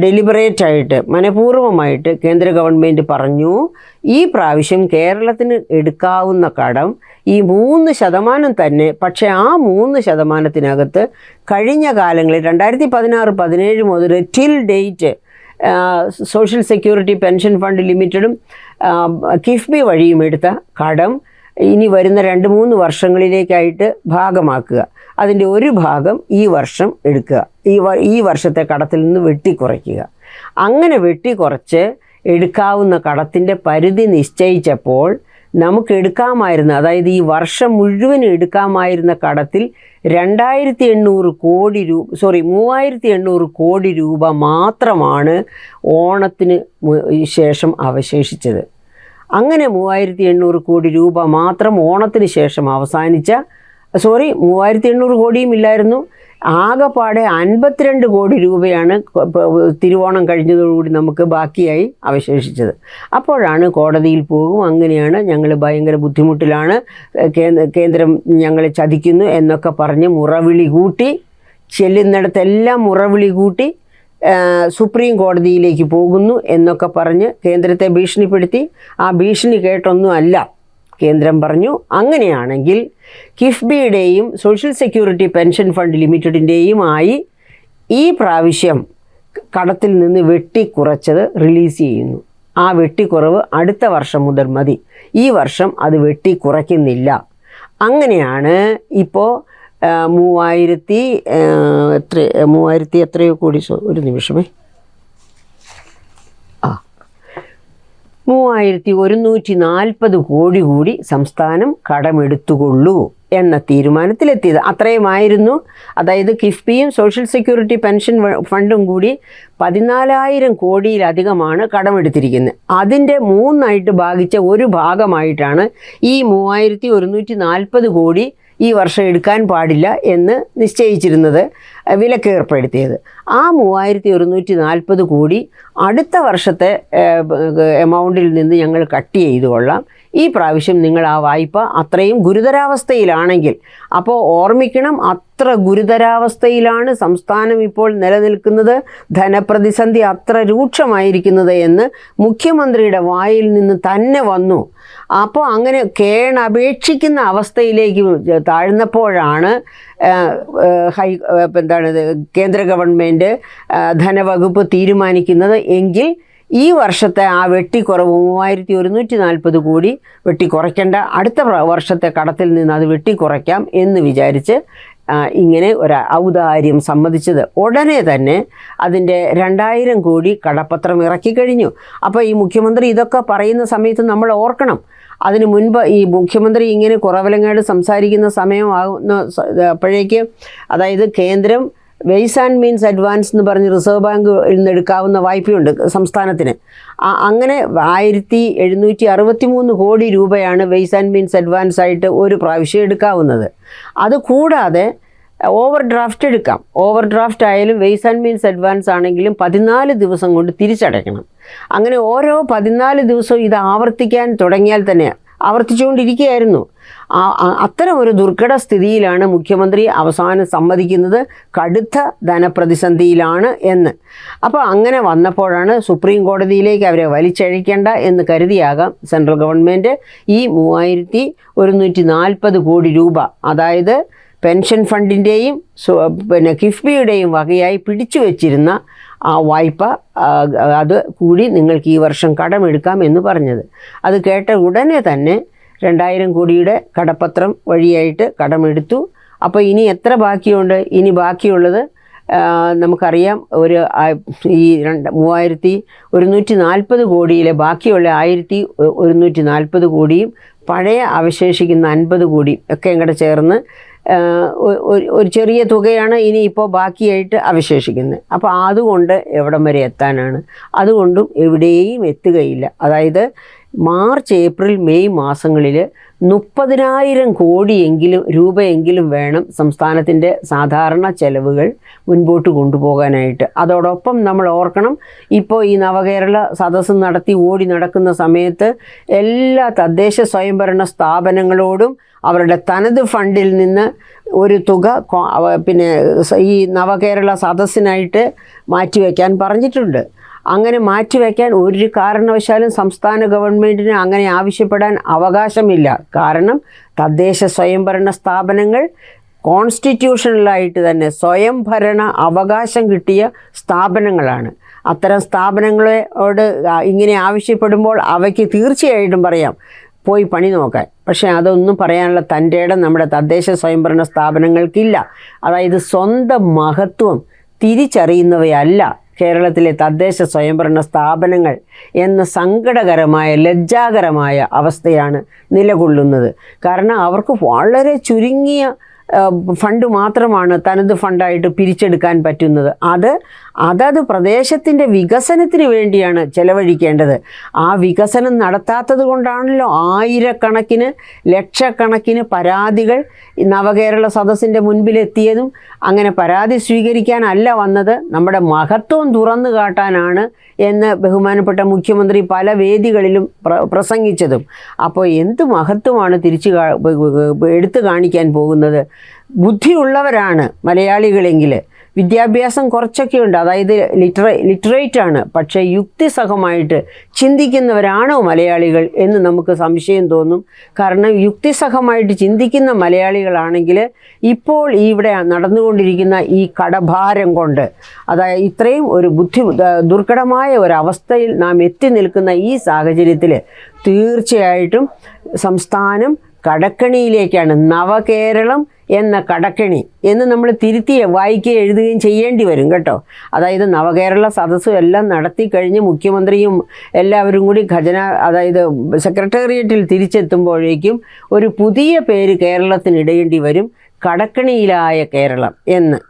ഡെലിബറേറ്റായിട്ട് മനഃപൂർവ്വമായിട്ട് കേന്ദ്ര ഗവൺമെൻറ് പറഞ്ഞു ഈ പ്രാവശ്യം കേരളത്തിന് എടുക്കാവുന്ന കടം ഈ 3% തന്നെ. പക്ഷേ ആ 3%-നകത്ത് കഴിഞ്ഞ കാലങ്ങളിൽ 2016-17 മുതൽ till date social security pension fund ലിമിറ്റഡും കിഫ്ബി വഴിയും എടുത്ത കടം ഇനി വരുന്ന 2-3 വർഷങ്ങളിലേക്കായിട്ട് ഭാഗമാക്കുക. അതിൻ്റെ ഒരു ഭാഗം ഈ വർഷം എടുക്കുക, ഈ വർഷത്തെ കടത്തിൽ നിന്ന് വെട്ടിക്കുറയ്ക്കുക. അങ്ങനെ വെട്ടിക്കുറച്ച് എടുക്കാവുന്ന കടത്തിൻ്റെ പരിധി നിശ്ചയിച്ചപ്പോൾ നമുക്ക് എടുക്കാമായിരുന്ന, അതായത് ഈ വർഷം മുഴുവൻ എടുക്കാമായിരുന്ന കടത്തിൽ 3800 കോടി രൂപ മാത്രമാണ് ഓണത്തിന് ശേഷം അവശേഷിച്ചത്. അങ്ങനെ 3800 കോടി രൂപ മാത്രം ഓണത്തിന് ശേഷം അവസാനിച്ച 3800 കോടിയും ഇല്ലായിരുന്നു, ആകെപ്പാടെ 52 കോടി രൂപയാണ് തിരുവോണം കഴിഞ്ഞതോടുകൂടി നമുക്ക് ബാക്കിയായി അവശേഷിച്ചത്. അപ്പോഴാണ് കോടതിയിൽ പോകും, അങ്ങനെയാണ് ഞങ്ങൾ ഭയങ്കര ബുദ്ധിമുട്ടിലാണ്, കേന്ദ്രം ഞങ്ങളെ ചതിക്കുന്നു എന്നൊക്കെ പറഞ്ഞ് മുറവിളി കൂട്ടി, ചെല്ലുന്നിടത്തെല്ലാം മുറവിളി കൂട്ടി സുപ്രീം കോടതിയിലേക്ക് പോകുന്നു എന്നൊക്കെ പറഞ്ഞ് കേന്ദ്രത്തെ ഭീഷണിപ്പെടുത്തി. ആ ഭീഷണി കേട്ടൊന്നുമല്ല കേന്ദ്രം പറഞ്ഞു, അങ്ങനെയാണെങ്കിൽ കിഫ്ബിയുടെയും സോഷ്യൽ സെക്യൂരിറ്റി പെൻഷൻ ഫണ്ട് ലിമിറ്റഡിൻ്റെയുമായി ഈ പ്രാവശ്യം കടത്തിൽ നിന്ന് വെട്ടിക്കുറച്ചത് റിലീസ് ചെയ്യുന്നു. ആ വെട്ടിക്കുറവ് അടുത്ത വർഷം മുതൽ മതി, ഈ വർഷം അത് വെട്ടിക്കുറയ്ക്കുന്നില്ല. അങ്ങനെയാണ് ഇപ്പോൾ 3000 എത്രയോ കോടി, ഒരു നിമിഷമേ, 3140 കോടി കൂടി സംസ്ഥാനം കടമെടുത്തുകൊള്ളൂ എന്ന തീരുമാനത്തിലെത്തിയത്. അത്രയുമായിരുന്നു. അതായത് കിഫ്ബിയും സോഷ്യൽ സെക്യൂരിറ്റി പെൻഷൻ ഫണ്ടും കൂടി 14,000 കോടിയിലധികമാണ് കടമെടുത്തിരിക്കുന്നത്. അതിൻ്റെ 3 ഭാഗിച്ച ഒരു ഭാഗമായിട്ടാണ് ഈ 3140 കോടി ഈ വർഷം എടുക്കാൻ പാടില്ല എന്ന് നിശ്ചയിച്ചിരുന്നത്, വിലക്കേർപ്പെടുത്തിയത്. ആ 3140 കോടി അടുത്ത വർഷത്തെ എമൗണ്ടിൽ നിന്ന് ഞങ്ങൾ കട്ട് ചെയ്തു കൊള്ളാം. ഈ പ്രാവശ്യം നിങ്ങൾ ആ വായ്പ അത്രയും ഗുരുതരാവസ്ഥയിലാണെങ്കിൽ, അപ്പോൾ ഓർമ്മിക്കണം, അത്ര ഗുരുതരാവസ്ഥയിലാണ് സംസ്ഥാനം ഇപ്പോൾ നിലനിൽക്കുന്നത്, ധനപ്രതിസന്ധി അത്ര രൂക്ഷമായിരിക്കുന്നത് എന്ന് മുഖ്യമന്ത്രിയുടെ വായിൽ നിന്ന് തന്നെ വന്നു. അപ്പോൾ അങ്ങനെ കേണപേക്ഷിക്കുന്ന അവസ്ഥയിലേക്ക് താഴ്ന്നപ്പോഴാണ് കേന്ദ്ര ഗവൺമെൻറ് ധനവകുപ്പ് തീരുമാനിക്കുന്നത് എങ്കിൽ ഈ വർഷത്തെ ആ വെട്ടിക്കുറവ് 3140 കോടി വെട്ടിക്കുറയ്ക്കേണ്ട, അടുത്ത വർഷത്തെ കടത്തിൽ നിന്ന് അത് വെട്ടിക്കുറയ്ക്കാം എന്ന് വിചാരിച്ച് ഇങ്ങനെ ഒരു ഔദാര്യം സമ്മതിച്ചത്. ഉടനെ തന്നെ അതിൻ്റെ 2000 കോടി കടപ്പത്രം ഇറക്കിക്കഴിഞ്ഞു. അപ്പോൾ ഈ മുഖ്യമന്ത്രി ഇതൊക്കെ പറയുന്ന സമയത്ത് നമ്മൾ ഓർക്കണം, അതിന് മുൻപ് ഈ മുഖ്യമന്ത്രി ഇങ്ങനെ കുറവലങ്ങാട് സംസാരിക്കുന്ന സമയമാകുന്ന അപ്പോഴേക്ക്, അതായത് കേന്ദ്രം വെയ്സ് ആൻഡ് മീൻസ് അഡ്വാൻസ് എന്ന് പറഞ്ഞ് റിസർവ് ബാങ്കിൽ നിന്ന് എടുക്കാവുന്ന വായ്പയുണ്ട് സംസ്ഥാനത്തിന്. അങ്ങനെ 1763 കോടി രൂപയാണ് വെയ്സ് ആൻഡ് മീൻസ് അഡ്വാൻസ് ആയിട്ട് ഒരു പ്രാവശ്യം എടുക്കാവുന്നത്. അതുകൂടാതെ ഓവർ ഡ്രാഫ്റ്റ് എടുക്കാം. ഓവർ ഡ്രാഫ്റ്റ് ആയാലും വെയ്സ് ആൻഡ് മീൻസ് അഡ്വാൻസ് ആണെങ്കിലും 14 ദിവസം കൊണ്ട് തിരിച്ചടയ്ക്കണം. അങ്ങനെ ഓരോ 14 ദിവസവും ഇത് ആവർത്തിക്കാൻ തുടങ്ങിയാൽ തന്നെ ആവർത്തിച്ചുകൊണ്ടിരിക്കുകയായിരുന്നു. അത്തരം ഒരു ദുർഘട സ്ഥിതിയിലാണ് മുഖ്യമന്ത്രി അവസാനം സമ്മതിക്കുന്നത് കടുത്ത ധനപ്രതിസന്ധിയിലാണ് എന്ന്. അപ്പോൾ അങ്ങനെ വന്നപ്പോഴാണ് സുപ്രീം കോടതിയിലേക്ക് അവരെ വലിച്ചഴിക്കേണ്ട എന്ന് കരുതിയാകാം സെൻട്രൽ ഗവൺമെൻറ് ഈ 3140 കോടി രൂപ, അതായത് പെൻഷൻ ഫണ്ടിൻ്റെയും കിഫ്ബിയുടെയും വകയായി പിടിച്ചു വച്ചിരുന്ന ആ വായ്പ അത് കൂടി നിങ്ങൾക്ക് ഈ വർഷം കടമെടുക്കാം എന്ന് പറഞ്ഞത്. അത് കേട്ട ഉടനെ തന്നെ 2000 കോടിയുടെ കടപ്പത്രം വഴിയായിട്ട് കടമെടുത്തു. അപ്പോൾ ഇനി എത്ര ബാക്കിയുണ്ട്? ഇനി ബാക്കിയുള്ളത് നമുക്കറിയാം, ഈ 3140 കോടിയിലെ ബാക്കിയുള്ള 1140 കോടിയും പഴയ അവശേഷിക്കുന്ന 50 കോടി ഒക്കെ ഇങ്ങോട്ട് ചേർന്ന് ഒരു ചെറിയ തുകയാണ് ഇനി ഇപ്പോൾ ബാക്കിയായിട്ട് അവശേഷിക്കുന്നത്. അപ്പോൾ അതുകൊണ്ട് എവിടം വരെ എത്താനാണ്? അതുകൊണ്ടും എവിടെയും എത്തുകയില്ല. അതായത് മാർച്ച്, ഏപ്രിൽ, മെയ് മാസങ്ങളിൽ 30,000 കോടിയെങ്കിലും രൂപയെങ്കിലും വേണം സംസ്ഥാനത്തിൻ്റെ സാധാരണ ചെലവുകൾ മുൻപോട്ട് കൊണ്ടുപോകാനായിട്ട്. അതോടൊപ്പം നമ്മൾ ഓർക്കണം, ഇപ്പോൾ ഈ നവകേരള സദസ്സ് നടത്തി ഓടി നടക്കുന്ന സമയത്ത് എല്ലാ തദ്ദേശ സ്വയംഭരണ സ്ഥാപനങ്ങളോടും അവരുടെ തനത് ഫണ്ടിൽ നിന്ന് ഒരു തുക പിന്നെ ഈ നവകേരള സദസ്സിനായിട്ട് മാറ്റിവെക്കാൻ പറഞ്ഞിട്ടുണ്ട്. അങ്ങനെ മാറ്റിവെക്കാൻ ഒരു കാരണവശാലും സംസ്ഥാന ഗവൺമെൻറ്റിന് അങ്ങനെ ആവശ്യപ്പെടാൻ അവകാശമില്ല. കാരണം തദ്ദേശ സ്വയംഭരണ സ്ഥാപനങ്ങൾ കോൺസ്റ്റിറ്റ്യൂഷണലായിട്ട് തന്നെ സ്വയംഭരണ അവകാശം കിട്ടിയ സ്ഥാപനങ്ങളാണ്. അത്തരം സ്ഥാപനങ്ങളോട് ഇങ്ങനെ ആവശ്യപ്പെടുമ്പോൾ അവയ്ക്ക് തീർച്ചയായിട്ടും പറയാം പോയി പണി നോക്കാൻ. പക്ഷേ അതൊന്നും പറയാനുള്ള തൻ്റെ ഇടം നമ്മുടെ തദ്ദേശ സ്വയംഭരണ സ്ഥാപനങ്ങൾക്കില്ല. അതായത് സ്വന്തം മഹത്വം തിരിച്ചറിയുന്നവയല്ല കേരളത്തിലെ തദ്ദേശ സ്വയംഭരണ സ്ഥാപനങ്ങൾ എന്ന സങ്കടകരമായ ലജ്ജാകരമായ അവസ്ഥയാണ് നിലകൊള്ളുന്നത്. കാരണം അവർക്ക് വളരെ ചുരുങ്ങിയ ഫണ്ട് മാത്രമാണ് തനത് ഫണ്ടായിട്ട് പിരിച്ചെടുക്കാൻ പറ്റുന്നത്. അതത് പ്രദേശത്തിൻ്റെ വികസനത്തിന് വേണ്ടിയാണ് ചെലവഴിക്കേണ്ടത്. ആ വികസനം നടത്താത്തത് കൊണ്ടാണല്ലോ ആയിരക്കണക്കിന് ലക്ഷക്കണക്കിന് പരാതികൾ നവകേരള സദസ്സിൻ്റെ മുൻപിലെത്തിയതും. അങ്ങനെ പരാതി സ്വീകരിക്കാനല്ല വന്നത്, നമ്മുടെ മഹത്വം തുറന്നു കാട്ടാനാണ് എന്ന് ബഹുമാനപ്പെട്ട മുഖ്യമന്ത്രി പല വേദികളിലും പ്രസംഗിച്ചതും. അപ്പോൾ എന്ത് മഹത്വമാണ് എടുത്തു കാണിക്കാൻ പോകുന്നത്? ബുദ്ധിയുള്ളവരാണ് മലയാളികളെങ്കിൽ, വിദ്യാഭ്യാസം കുറച്ചൊക്കെ ഉണ്ട്, അതായത് ലിറ്ററേറ്റ് ആണ്, പക്ഷേ യുക്തിസഹമായിട്ട് ചിന്തിക്കുന്നവരാണോ മലയാളികൾ എന്ന് നമുക്ക് സംശയം തോന്നും. കാരണം യുക്തിസഹമായിട്ട് ചിന്തിക്കുന്ന മലയാളികളാണെങ്കിൽ ഇപ്പോൾ ഇവിടെ നടന്നുകൊണ്ടിരിക്കുന്ന ഈ കടഭാരം കൊണ്ട്, അതായത് ഇത്രയും ഒരു ദുർഘടമായ ഒരവസ്ഥയിൽ നാം എത്തി നിൽക്കുന്ന ഈ സാഹചര്യത്തിൽ തീർച്ചയായിട്ടും സംസ്ഥാനം കടക്കണിയിലേക്കാണ്. നവകേരളം എന്ന കടക്കണി എന്ന് നമ്മൾ വായിക്കുകയും എഴുതുകയും ചെയ്യേണ്ടി വരും കേട്ടോ. അതായത് നവകേരള സദസ്സും എല്ലാം നടത്തി കഴിഞ്ഞ് മുഖ്യമന്ത്രിയും എല്ലാവരും കൂടി അതായത് സെക്രട്ടേറിയറ്റിൽ തിരിച്ചെത്തുമ്പോഴേക്കും ഒരു പുതിയ പേര് കേരളത്തിന് ഇടേണ്ടി വരും, കടക്കണിയിലായ കേരളം എന്ന്.